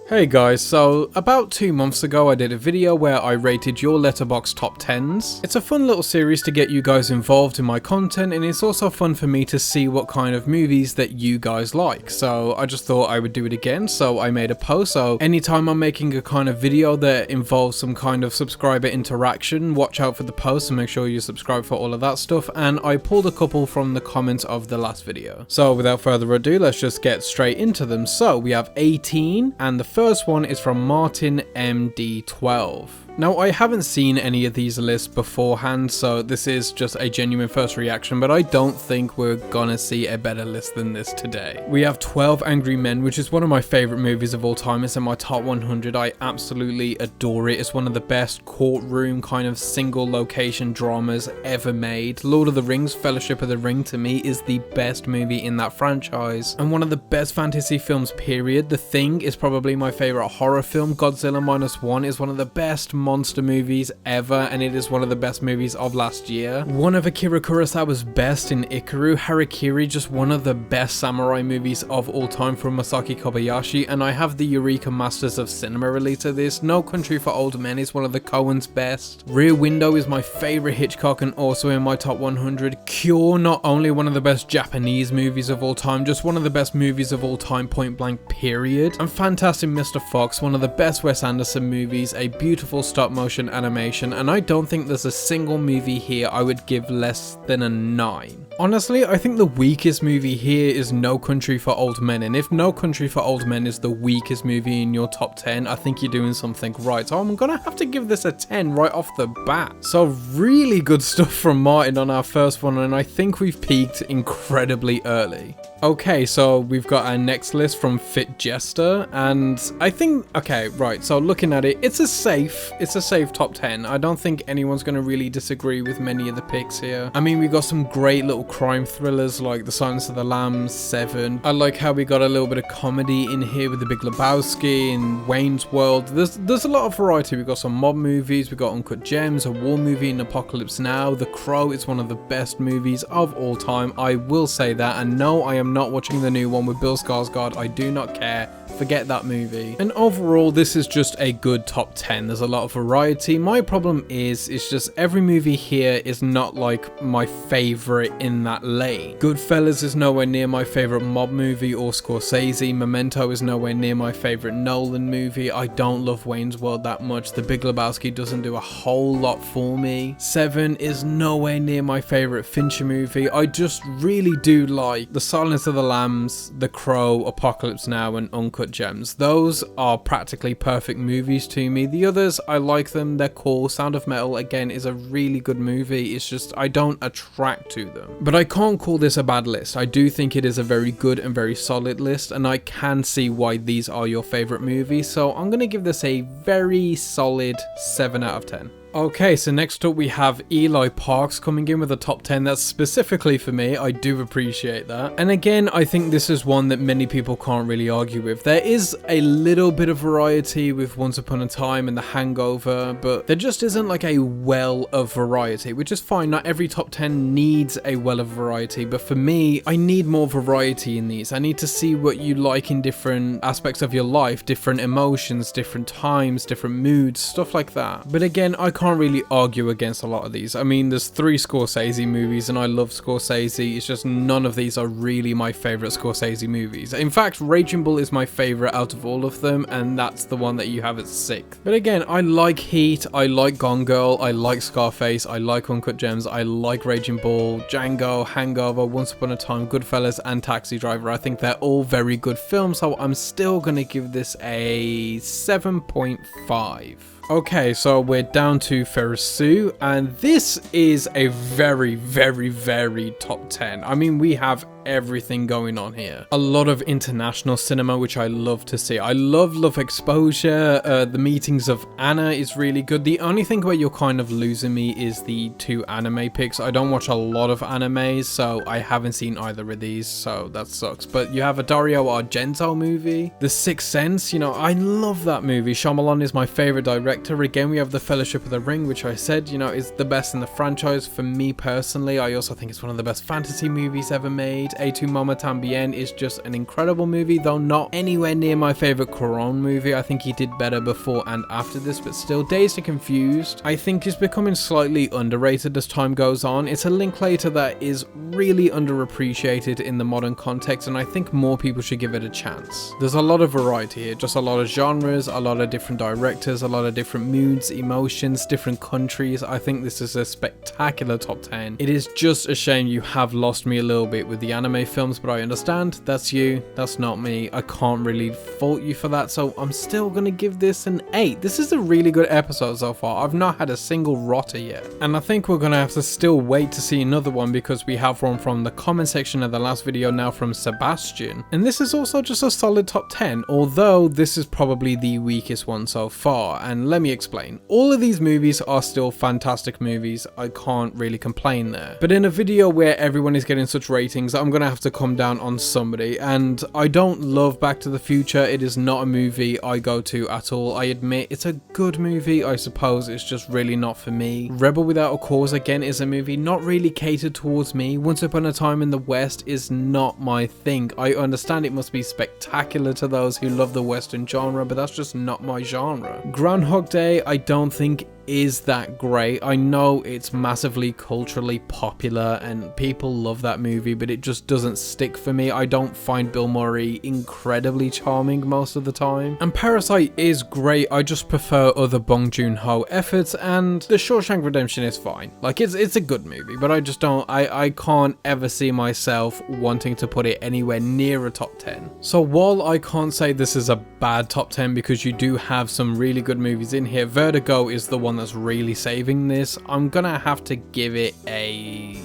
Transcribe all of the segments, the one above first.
Hey guys, so about 2 months ago I did a video where I rated your Letterboxd top 10s. It's a fun little series to get you guys involved in my content, and it's also fun for me to see what kind of movies that you guys like. So I just thought I would do it again, so I made a post. So anytime I'm making a kind of video that involves some kind of subscriber interaction, watch out for the post and make sure you subscribe for all of that stuff. And I pulled a couple from the comments of the last video. So without further ado, let's just get straight into them. So we have 18, and the first one is from Martin MD12. Now, I haven't seen any of these lists beforehand, so this is just a genuine first reaction, but I don't think we're gonna see a better list than this today. We have 12 Angry Men, which is one of my favorite movies of all time. It's in my top 100. I absolutely adore it. It's one of the best courtroom kind of single location dramas ever made. Lord of the Rings, Fellowship of the Ring, to me is the best movie in that franchise, and one of the best fantasy films, period. The Thing is probably my favorite horror film. Godzilla Minus One is one of the best monster movies ever, and it is one of the best movies of last year. One of Akira Kurosawa's best in Ikaru. Harakiri, just one of the best samurai movies of all time from Masaki Kobayashi, and I have the Eureka Masters of Cinema release to this. No Country for Old Men is one of the Coen's best. Rear Window is my favorite Hitchcock and also in my top 100. Cure, not only one of the best Japanese movies of all time, just one of the best movies of all time, point blank, period. And Fantastic Mr. Fox, one of the best Wes Anderson movies, a beautiful stop motion animation, and I don't think there's a single movie here I would give less than a 9. Honestly, I think the weakest movie here is No Country for Old Men, and if No Country for Old Men is the weakest movie in your top 10, I think you're doing something right. So I'm gonna have to give this a 10 right off the bat. So really good stuff from Martin on our first one, and I think we've peaked incredibly early. Okay, so we've got our next list from Fit Jester, and I think, okay, right, so looking at it, it's a safe top 10. I don't think anyone's going to really disagree with many of the picks here. I mean, we got some great little crime thrillers like The Silence of the Lambs, Seven. I like how we got a little bit of comedy in here with The Big Lebowski and Wayne's World. There's a lot of variety. We got some mob movies, we got Uncut Gems, a war movie in Apocalypse Now. The Crow is one of the best movies of all time. I will say that, and no, I am not watching the new one with Bill Skarsgård. I do not care. Forget that movie. And overall, this is just a good top 10. There's a lot of variety. My problem is, it's just every movie here is not like my favorite in that lane. Goodfellas is nowhere near my favorite mob movie or Scorsese. Memento is nowhere near my favorite Nolan movie. I don't love Wayne's World that much. The Big Lebowski doesn't do a whole lot for me. Seven is nowhere near my favorite Fincher movie. I just really do like The Silence of the Lambs, The Crow, Apocalypse Now, and Uncut Gems. Those are practically perfect movies to me. The others, I like them, they're cool. Sound of Metal, again, is a really good movie. It's just, I don't attract to them. But I can't call this a bad list. I do think it is a very good and very solid list, and I can see why these are your favorite movies. So I'm gonna give this a very solid 7 out of 10. Okay, so next up we have Eli Parks coming in with a top 10 that's specifically for me. I do appreciate that. And again, I think this is one that many people can't really argue with. There is a little bit of variety with Once Upon a Time and The Hangover, but there just isn't like a well of variety, which is fine. Not every top 10 needs a well of variety, but for me, I need more variety in these. I need to see what you like in different aspects of your life, different emotions, different times, different moods, stuff like that. But again, I can't really argue against a lot of these. I mean, there's 3 Scorsese movies and I love Scorsese. It's just none of these are really my favorite Scorsese movies. In fact, Raging Bull is my favorite out of all of them, and that's the one that you have at 6th. But again, I like Heat, I like Gone Girl, I like Scarface, I like Uncut Gems, I like Raging Bull, Django, Hangover, Once Upon a Time, Goodfellas, and Taxi Driver. I think they're all very good films, so I'm still gonna give this a 7.5. Okay, so we're down to Feru, and this is a very, very, very top 10. I mean, we have everything going on here. A lot of international cinema, which I love to see. I love Exposure. The Meetings of Anna is really good. The only thing where you're kind of losing me is the 2 anime picks. I don't watch a lot of animes, so I haven't seen either of these, so that sucks. But you have a Dario Argento movie. The Sixth Sense, you know, I love that movie. Shyamalan is my favorite director. Again, we have The Fellowship of the Ring, which I said, you know, is the best in the franchise for me personally. I also think it's one of the best fantasy movies ever made. great. A Tu Mama Tambien is just an incredible movie, though not anywhere near my favorite Cuarón movie. I think he did better before and after this, but still, Dazed and Confused I think is becoming slightly underrated as time goes on. It's a Linklater that is really underappreciated in the modern context, and I think more people should give it a chance. There's a lot of variety here, just a lot of genres, a lot of different directors, a lot of different moods, emotions, different countries. I think this is a spectacular top 10. It is just a shame you have lost me a little bit with the anime films, but I understand. That's you, that's not me. I can't really fault you for that, so I'm still gonna give this an 8. This is a really good episode so far. I've not had a single rotter yet, and I think we're gonna have to still wait to see another one because we have one from the comment section of the last video now from Sebastian, and this is also just a solid top 10, although this is probably the weakest one so far, and let me explain. All of these movies are still fantastic movies. I can't really complain there, but in a video where everyone is getting such ratings, I'm gonna have to come down on somebody, and I don't love Back to the Future. It is not a movie I go to at all. I admit it's a good movie, I suppose it's just really not for me. Rebel Without a Cause again is a movie not really catered towards me. Once Upon a Time in the West is not my thing. I understand it must be spectacular to those who love the Western genre, but that's just not my genre. Groundhog Day I don't think is that great. I know it's massively culturally popular and people love that movie, but it just doesn't stick for me. I don't find Bill Murray incredibly charming most of the time. And Parasite is great, I just prefer other Bong Joon-ho efforts, and The Shawshank Redemption is fine. Like, it's a good movie, but I just don't, I can't ever see myself wanting to put it anywhere near a top 10. So while I can't say this is a bad top 10 because you do have some really good movies in here, Vertigo is the one that's really saving this. I'm gonna have to give it a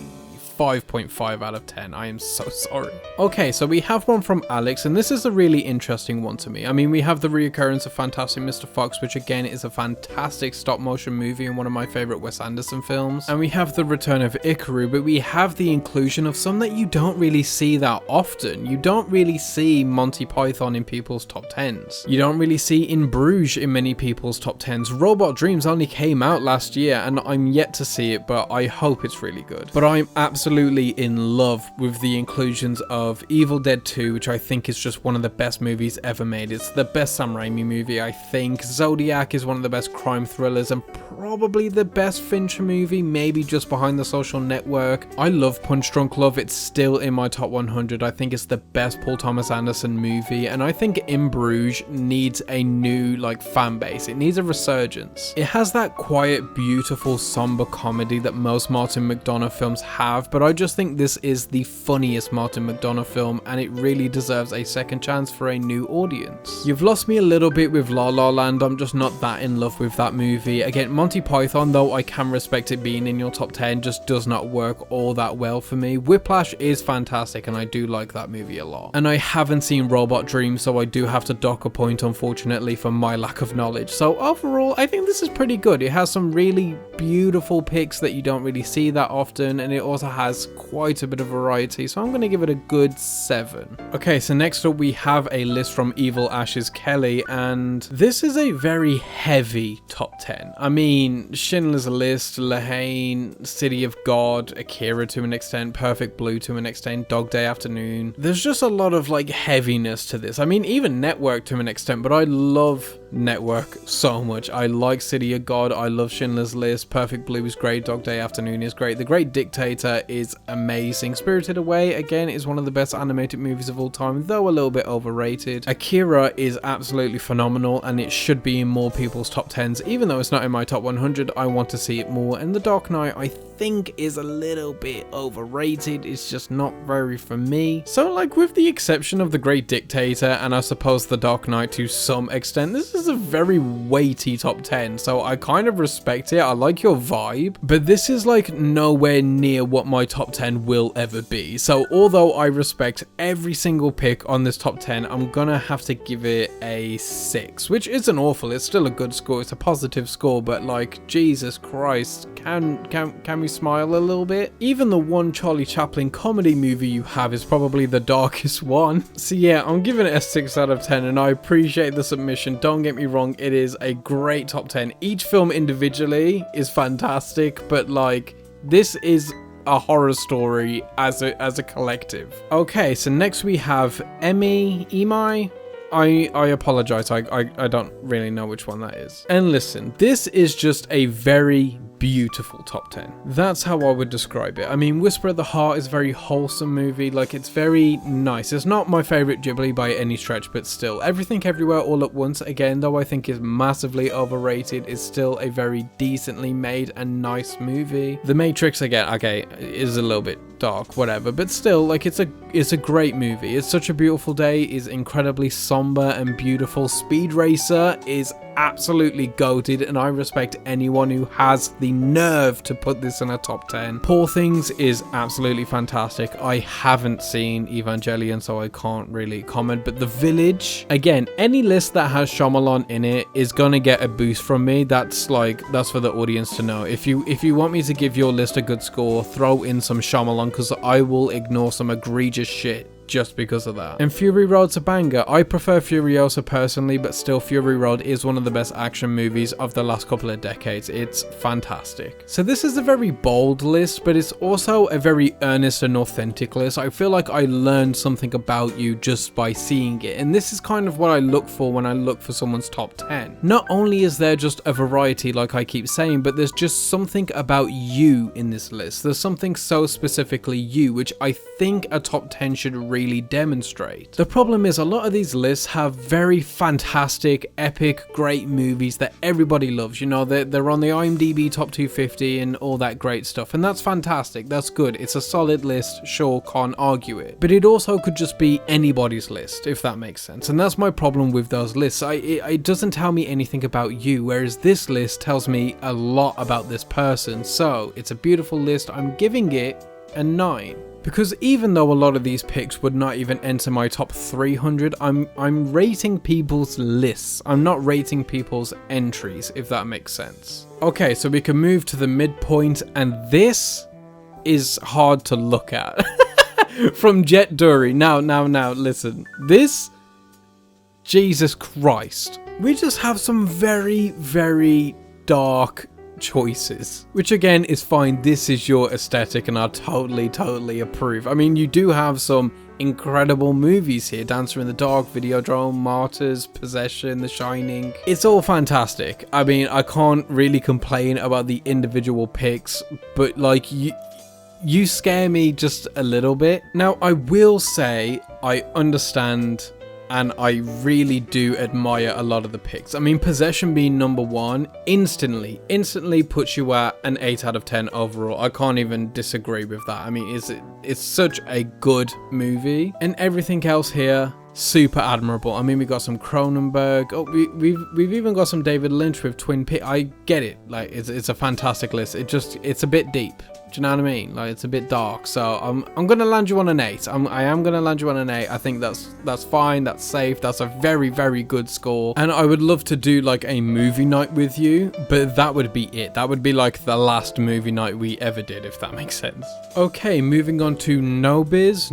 5.5 out of 10. I am so sorry. Okay, so we have one from Alex, and this is a really interesting one to me. I mean, we have the reoccurrence of Fantastic Mr. Fox, which again is a fantastic stop motion movie and one of my favorite Wes Anderson films. And we have the return of Ikaru, but we have the inclusion of some that you don't really see that often. You don't really see Monty Python in people's top 10s. You don't really see In Bruges in many people's top 10s. Robot Dreams only came out last year, and I'm yet to see it, but I hope it's really good. But I'm absolutely in love with the inclusions of Evil Dead 2, which I think is just one of the best movies ever made. It's the best Sam Raimi movie, I think. Zodiac is one of the best crime thrillers and probably the best Fincher movie, maybe just behind The Social Network. I love Punch Drunk Love. It's still in my top 100. I think it's the best Paul Thomas Anderson movie, and I think In Bruges needs a new fan base. It needs a resurgence. It has that quiet, beautiful, somber comedy that most Martin McDonagh films have, but I just think this is the funniest Martin McDonagh film, and it really deserves a second chance for a new audience. You've lost me a little bit with La La Land. I'm just not that in love with that movie. Again, Monty Python, though I can respect it being in your top 10, just does not work all that well for me. Whiplash is fantastic, and I do like that movie a lot. And I haven't seen Robot Dreams, so I do have to dock a point, unfortunately, for my lack of knowledge. So overall, I think this is pretty good. It has some really beautiful picks that you don't really see that often, and it also has quite a bit of variety, so I'm going to give it a good 7. Okay, so next up we have a list from Evil Ashes Kelly, and this is a very heavy top 10. I mean, Schindler's List, La Haine, City of God, Akira to an extent, Perfect Blue to an extent, Dog Day Afternoon. There's just a lot of heaviness to this. I mean, even Network to an extent, but I love Network so much. I like City of God, I love Schindler's List, Perfect Blue is great, Dog Day Afternoon is great, The Great Dictator is amazing, Spirited Away again is one of the best animated movies of all time, though a little bit overrated. Akira is absolutely phenomenal, and it should be in more people's top 10s, even though it's not in my top 100. I want to see it more, and The Dark Knight I think is a little bit overrated. It's just not very for me. So with the exception of The Great Dictator and I suppose The Dark Knight to some extent, this is a very weighty top 10, so I kind of respect it. I like your vibe, but this is nowhere near what my top 10 will ever be. So although I respect every single pick on this top 10, I'm gonna have to give it a 6, which isn't awful. It's still a good score. It's a positive score, but Jesus Christ, can we smile a little bit? Even the one Charlie Chaplin comedy movie you have is probably the darkest one. So yeah, I'm giving it a 6 out of 10, and I appreciate the submission. Don't get me wrong, it is a great top 10. Each film individually is fantastic, but this is a horror story as a collective. Okay, so next we have Emmy Eman. I apologize, I don't really know which one that is. And listen, this is just a very beautiful top 10. That's how I would describe it. I mean, Whisper at the Heart is a very wholesome movie, like it's very nice. It's not my favorite Ghibli by any stretch, but still. Everything Everywhere All at Once, again, though I think is massively overrated, is still a very decently made and nice movie. The Matrix, again, okay, is a little bit dark, whatever, but still, like, it's a great movie. It's Such a Beautiful Day is incredibly somber and beautiful. Speed Racer is absolutely goated, and I respect anyone who has the nerve to put this in a top 10. Poor Things is absolutely fantastic. I haven't seen Evangelion, so I can't really comment, but The Village, again, any list that has Shyamalan in it is gonna get a boost from me. That's for the audience to know. If you want me to give your list a good score, throw in some Shyamalan, because I will ignore some egregious shit just because of that. And Fury Road's a banger. I prefer Furiosa personally, but still Fury Road is one of the best action movies of the last couple of decades. It's fantastic. So this is a very bold list, but it's also a very earnest and authentic list. I feel like I learned something about you just by seeing it, and this is kind of what I look for when I look for someone's top 10. Not only is there just a variety, like I keep saying, but there's just something about you in this list. There's something so specifically you, which I think a top 10 should really demonstrate. The problem is a lot of these lists have very fantastic, epic, great movies that everybody loves. You know, they're on the IMDb top 250 and all that great stuff, and that's fantastic. That's good. It's a solid list, sure, can't argue it. But it also could just be anybody's list, if that makes sense. And that's my problem with those lists. It doesn't tell me anything about you, whereas this list tells me a lot about this person. So it's a beautiful list. I'm giving it a 9. Because even though a lot of these picks would not even enter my top 300, I'm rating people's lists. I'm not rating people's entries, if that makes sense. Okay, so we can move to the midpoint, and this is hard to look at. From Jet Dury. Now, listen. This, Jesus Christ. We just have some very, very dark choices, which again is fine. This is your aesthetic and I totally approve. I mean, you do have some incredible movies here: Dancer in the Dark, Videodrome, Martyrs, Possession, The Shining. It's all fantastic. I mean, I can't really complain about the individual picks, but like, you scare me just a little bit. Now, I will say I understand and I really do admire a lot of the picks. I mean, Possession being number 1 instantly puts you at an 8 out of 10 overall. I can't even disagree with that. I mean, it's such a good movie, and everything else here, super admirable. I mean, we got some Cronenberg. Oh, we've even got some David Lynch with Twin Peaks. I get it. Like, it's a fantastic list. It's a bit deep. Do you know what I mean? Like, it's a bit dark. So I'm gonna land you on an 8. I am gonna land you on an 8. I think that's fine. That's safe. That's a very, very good score. And I would love to do like a movie night with you, but that would be it. That would be like the last movie night we ever did, if that makes sense. Okay, moving on to Nobiz,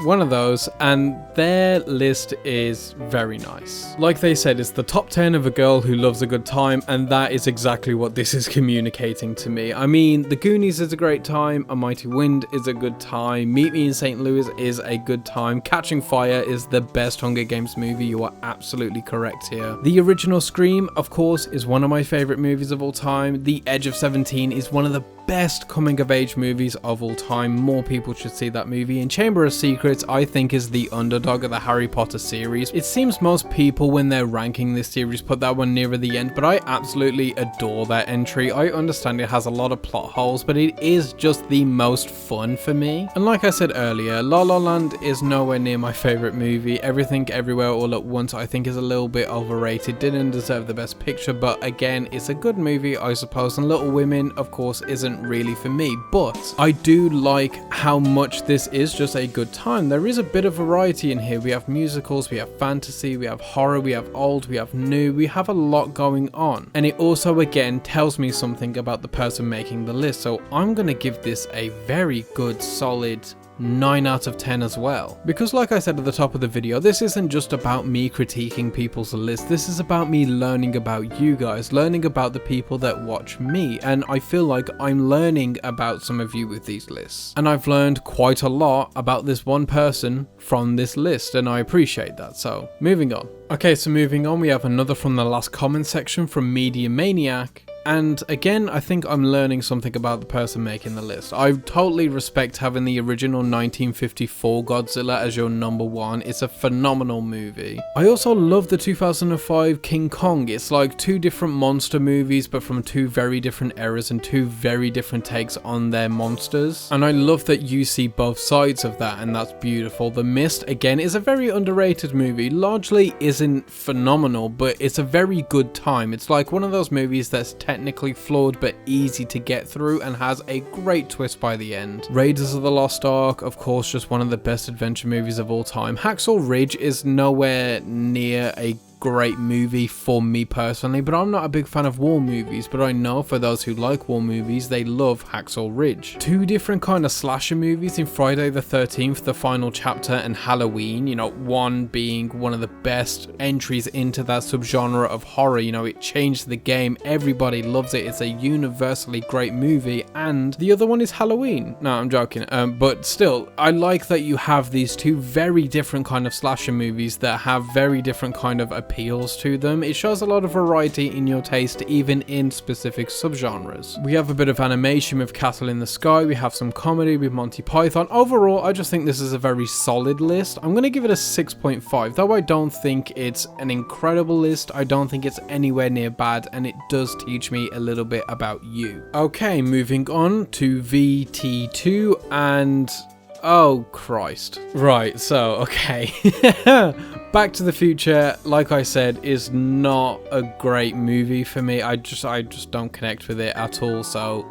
one of those, and their list is very nice. Like they said, it's the top 10 of a girl who loves a good time, and that is exactly what this is communicating to me. I mean, The Goonies is a great time, A Mighty Wind is a good time, Meet Me in St. Louis is a good time, Catching Fire is the best Hunger Games movie. You are absolutely correct here. The original Scream, of course, is one of my favorite movies of all time. The Edge of 17 is one of the best coming of age movies of all time. More people should see that movie. And Chamber of Secrets, I think, is the underdog of the Harry Potter series. It seems most people, when they're ranking this series, put that one nearer the end, but I absolutely adore that entry. I understand it has a lot of plot holes, but it is just the most fun for me. And like I said earlier, La La Land is nowhere near my favorite movie. Everything Everywhere All at Once, I think, is a little bit overrated. Didn't deserve the best picture, but again, it's a good movie, I suppose. And Little Women, of course, isn't really for me, but I do like how much this is just a good time. There is a bit of variety in here. We have musicals, we have fantasy, we have horror, we have old, we have new, we have a lot going on. And it also, again, tells me something about the person making the list. So I'm gonna give this a very good, solid 9 out of 10 as well. Because like I said at the top of the video, this isn't just about me critiquing people's lists, this is about me learning about you guys, learning about the people that watch me, and I feel like I'm learning about some of you with these lists. And I've learned quite a lot about this one person from this list, and I appreciate that. So, moving on. Okay, so moving on, we have another from the last comment section from Maniac. And again, I think I'm learning something about the person making the list. I totally respect having the original 1954 Godzilla as your number one. It's a phenomenal movie. I also love the 2005 King Kong. It's like two different monster movies, but from two very different eras and two very different takes on their monsters. And I love that you see both sides of that, and that's beautiful. The Mist, again, is a very underrated movie. Largely isn't phenomenal, but it's a very good time. It's like one of those movies that's technically flawed but easy to get through and has a great twist by the end. Raiders of the Lost Ark, of course, just one of the best adventure movies of all time. Hacksaw Ridge is nowhere near a great movie for me personally, but I'm not a big fan of war movies, but I know for those who like war movies, they love Hacksaw Ridge. Two different kind of slasher movies in Friday the 13th, The Final Chapter, and Halloween, you know, one being one of the best entries into that subgenre of horror. You know, it changed the game, everybody loves it, it's a universally great movie, and the other one is Halloween. No, I'm joking, but still, I like that you have these two very different kind of slasher movies that have very different kind of appeals to them. It shows a lot of variety in your taste, even in specific subgenres. We have a bit of animation with Castle in the Sky, we have some comedy with Monty Python. Overall, I just think this is a very solid list. I'm going to give it a 6.5, though I don't think it's an incredible list. I don't think it's anywhere near bad, and it does teach me a little bit about you. Okay, moving on to VT2 and... oh Christ. Right, so, okay. Back to the Future, like I said, is not a great movie for me. I just don't connect with it at all, so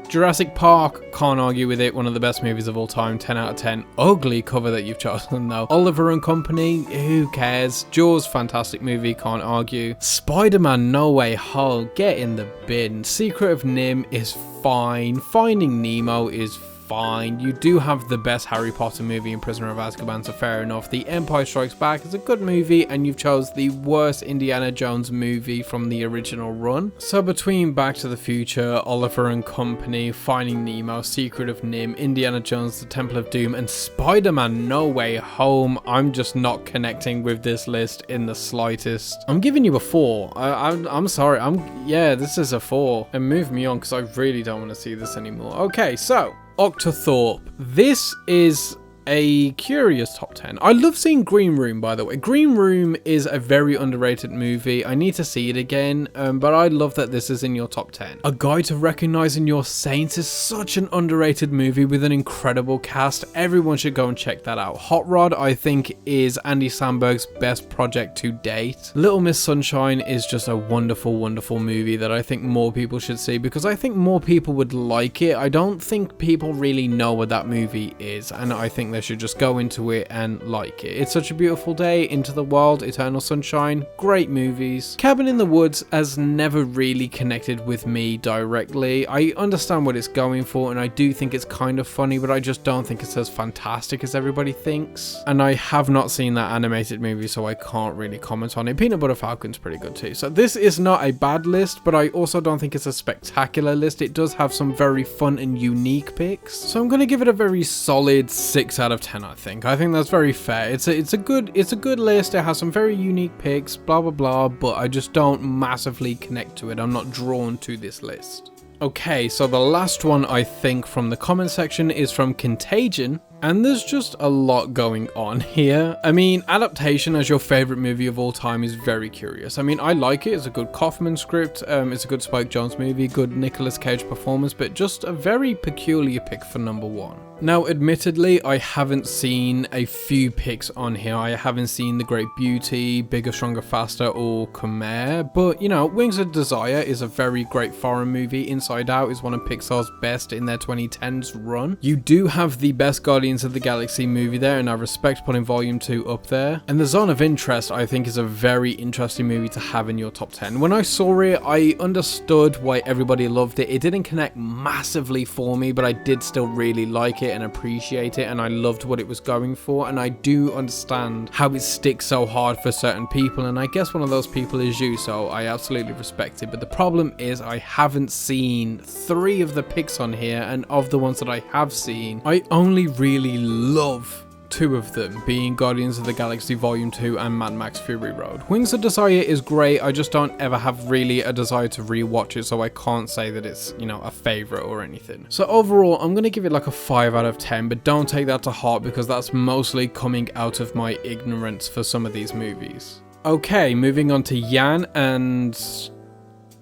Jurassic Park, can't argue with it, one of the best movies of all time, 10 out of 10. Ugly cover that you've chosen though. Oliver and Company, who cares? Jaws, fantastic movie, can't argue. Spider-Man No Way Home, get in the bin. Secret of Nim is fine. Finding Nemo is fine. You do have the best Harry Potter movie in Prisoner of Azkaban, so fair enough. The Empire Strikes Back is a good movie, and you've chose the worst Indiana Jones movie from the original run. So between Back to the Future, Oliver and Company, Finding Nemo, Secret of Nim, Indiana Jones, The Temple of Doom, and Spider-Man No Way Home, I'm just not connecting with this list in the slightest. I'm giving you a 4. I'm sorry. Yeah, this is a 4. And move me on, because I really don't want to see this anymore. Okay, so Octo Thorp. This is a curious top 10. I love seeing Green Room, by the way. Green Room is a very underrated movie. I need to see it again, but I love that this is in your top 10. A Guide to Recognizing Your Saints is such an underrated movie with an incredible cast. Everyone should go and check that out. Hot Rod, I think, is Andy Samberg's best project to date. Little Miss Sunshine is just a wonderful, wonderful movie that I think more people should see, because I think more people would like it. I don't think people really know what that movie is, and I think they should just go into it and like it. It's Such a Beautiful Day, Into the Wild, Eternal Sunshine, great movies. Cabin in the Woods has never really connected with me directly. I understand what it's going for, and I do think it's kind of funny, but I just don't think it's as fantastic as everybody thinks. And I have not seen that animated movie, so I can't really comment on it. Peanut Butter Falcon's pretty good too. So this is not a bad list, but I also don't think it's a spectacular list. It does have some very fun and unique picks. So I'm going to give it a very solid 6 out of 10, I think. I think that's very fair. It's a good list. It has some very unique picks, blah blah blah, but I just don't massively connect to it. I'm not drawn to this list. Okay, so the last one I think from the comment section is from Contagion. And there's just a lot going on here. I mean, adaptation as your favorite movie of all time is very curious. I mean, I like it. It's a good Kaufman script. It's a good Spike Jonze movie, good Nicolas Cage performance, but just a very peculiar pick for number 1. Now, admittedly, I haven't seen a few picks on here. I haven't seen The Great Beauty, Bigger, Stronger, Faster, or Khmer, but, you know, Wings of Desire is a very great foreign movie. Inside Out is one of Pixar's best in their 2010s run. You do have the best Guardians of the Galaxy movie there, and I respect putting Volume 2 up there. And The Zone of Interest, I think, is a very interesting movie to have in your top 10. When I saw it, I understood why everybody loved it. It didn't connect massively for me, but I did still really like it. it and appreciate it, and I loved what it was going for, and I do understand how it sticks so hard for certain people, and I guess one of those people is you, so I absolutely respect it. But the problem is I haven't seen 3 of the picks on here, and of the ones that I have seen, I only really love 2 of them, being Guardians of the Galaxy Volume 2 and Mad Max Fury Road. Wings of Desire is great, I just don't ever have really a desire to rewatch it, so I can't say that it's, you know, a favourite or anything. So overall, I'm going to give it like a 5 out of 10, but don't take that to heart because that's mostly coming out of my ignorance for some of these movies. Okay, moving on to Yan, and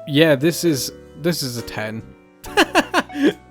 yeah, this is a 10.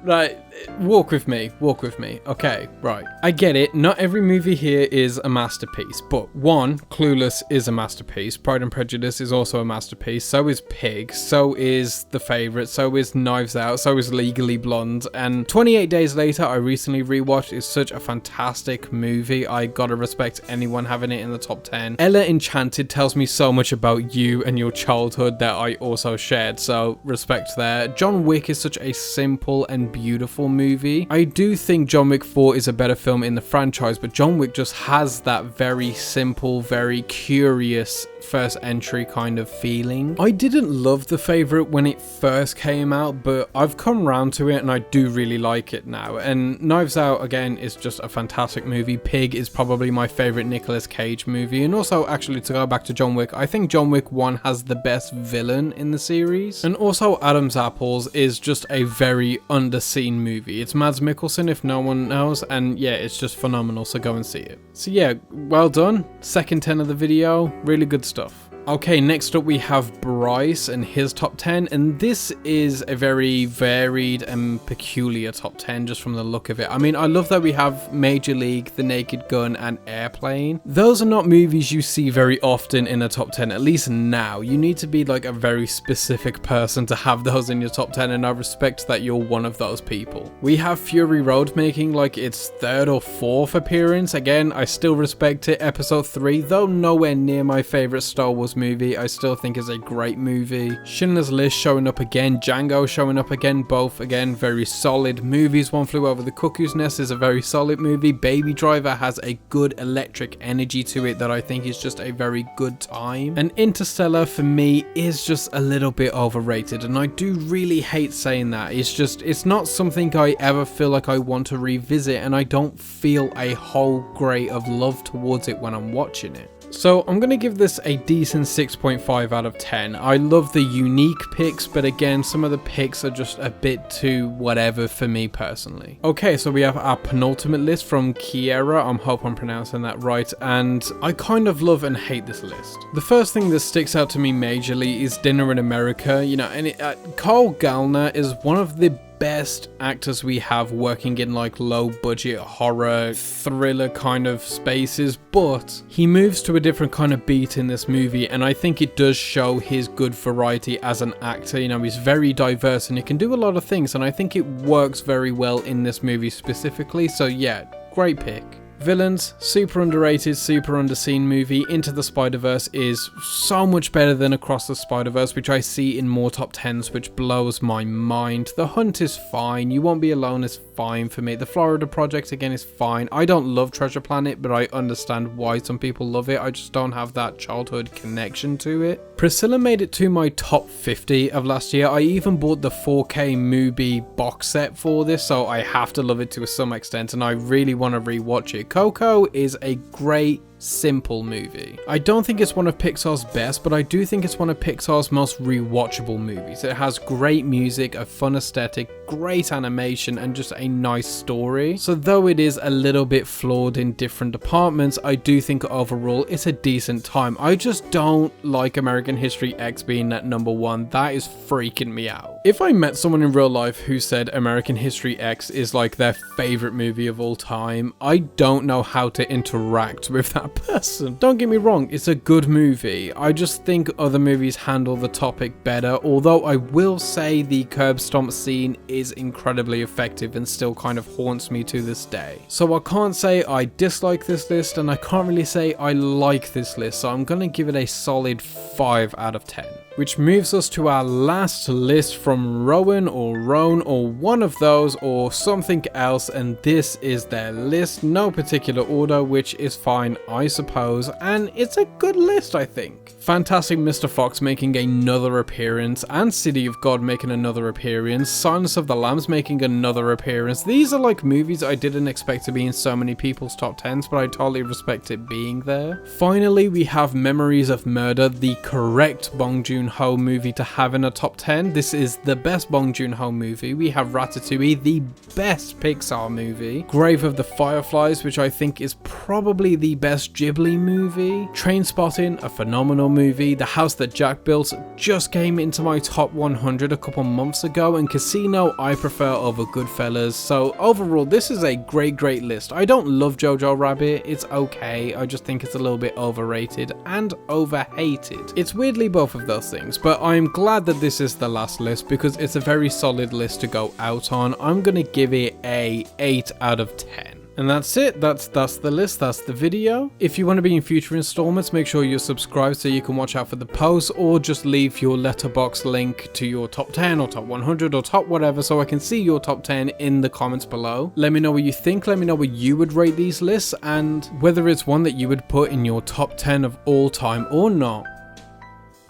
Right, walk with me, okay, right. I get it, not every movie here is a masterpiece, but 1, Clueless is a masterpiece, Pride and Prejudice is also a masterpiece, so is Pig, so is The Favourite, so is Knives Out, so is Legally Blonde, and 28 Days Later, I recently rewatched, is such a fantastic movie. I gotta respect anyone having it in the top 10. Ella Enchanted tells me so much about you and your childhood that I also shared, so respect there. John Wick is such a simple and beautiful movie. I do think John Wick 4 is a better film in the franchise, but John Wick just has that very simple, very curious first entry kind of feeling. I didn't love The Favourite when it first came out, but I've come round to it and I do really like it now. And Knives Out, again, is just a fantastic movie. Pig is probably my favourite Nicolas Cage movie. And also, actually, to go back to John Wick, I think John Wick 1 has the best villain in the series. And also, Adam's Apples is just a very underseen movie. It's Mads Mikkelsen, if no one knows, and yeah, it's just phenomenal, so go and see it. So yeah, well done. Second 10 of the video, really good stuff. Okay, next up we have Bryce and his top 10, and this is a very varied and peculiar top 10 just from the look of it. I mean, I love that we have Major League, The Naked Gun, and Airplane. Those are not movies you see very often in a top 10, at least now. You need to be like a very specific person to have those in your top 10, and I respect that you're one of those people. We have Fury Road making like its 3rd or 4th appearance. Again, I still respect it. Episode 3, though nowhere near my favourite Star Wars movie, I still think is a great movie. Schindler's List showing up again, Django showing up again, both again very solid movies. One Flew Over the Cuckoo's Nest is a very solid movie. Baby Driver has a good electric energy to it that I think is just a very good time. And Interstellar for me is just a little bit overrated, and I do really hate saying that. It's not something I ever feel like I want to revisit, and I don't feel a whole grade of love towards it when I'm watching it. So I'm going to give this a decent 6.5 out of 10. I love the unique picks, but again, some of the picks are just a bit too whatever for me personally. Okay, so we have our penultimate list from Kiera. I hope I'm pronouncing that right, and I kind of love and hate this list. The first thing that sticks out to me majorly is Dinner in America, you know, and Carl Gallner is one of the best actors we have working in like low budget horror thriller kind of spaces, but he moves to a different kind of beat in this movie, and I think it does show his good variety as an actor. You know, he's very diverse and he can do a lot of things, and I think it works very well in this movie specifically. So yeah, great pick. Villains, super underrated, super underseen movie. Into the Spider-Verse is so much better than Across the Spider-Verse, which I see in more top 10s, which blows my mind. The Hunt is fine. You Won't Be Alone is fine for me. The Florida Project, again, is fine. I don't love Treasure Planet, but I understand why some people love it. I just don't have that childhood connection to it. Priscilla made it to my top 50 of last year. I even bought the 4K movie box set for this, so I have to love it to some extent, and I really want to rewatch it. Coco is a great, simple movie. I don't think it's one of Pixar's best, but I do think it's one of Pixar's most rewatchable movies. It has great music, a fun aesthetic, great animation, and just a nice story. So though it is a little bit flawed in different departments, I do think overall it's a decent time. I just don't like American History X being at number 1. That is freaking me out. If I met someone in real life who said American History X is like their favorite movie of all time, I don't know how to interact with that person. Don't get me wrong, it's a good movie. I just think other movies handle the topic better, although I will say the curb stomp scene is incredibly effective and still kind of haunts me to this day. So I can't say I dislike this list, and I can't really say I like this list, so I'm gonna give it a solid 5 out of 10. Which moves us to our last list from Rowan or Roan or one of those or something else, and this is their list, no particular order, which is fine I suppose, and it's a good list I think. Fantastic Mr. Fox making another appearance, and City of God making another appearance, Silence of the Lambs making another appearance. These are like movies I didn't expect to be in so many people's top 10s, but I totally respect it being there. Finally, we have Memories of Murder, the correct Bong Joon-ho movie to have in a top 10. This is the best Bong Joon-ho movie. We have Ratatouille, the best Pixar movie. Grave of the Fireflies, which I think is probably the best Ghibli movie. Trainspotting, a phenomenal movie. The House That Jack Built just came into my top 100 a couple months ago, and Casino I prefer over Goodfellas. So overall, this is a great list. I don't love Jojo Rabbit, it's okay, I just think it's a little bit overrated and overhated. It's weirdly both of those things, but I'm glad that this is the last list because it's a very solid list to go out on. I'm gonna give it a 8 out of 10. And that's it, that's the list, that's the video. If you want to be in future installments, make sure you're subscribed so you can watch out for the posts, or just leave your Letterboxd link to your top 10 or top 100 or top whatever so I can see your top 10 in the comments below. Let me know what you think, let me know what you would rate these lists and whether it's one that you would put in your top 10 of all time or not.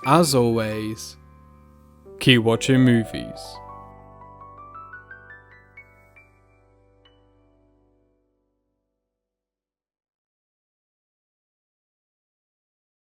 As always, keep watching movies.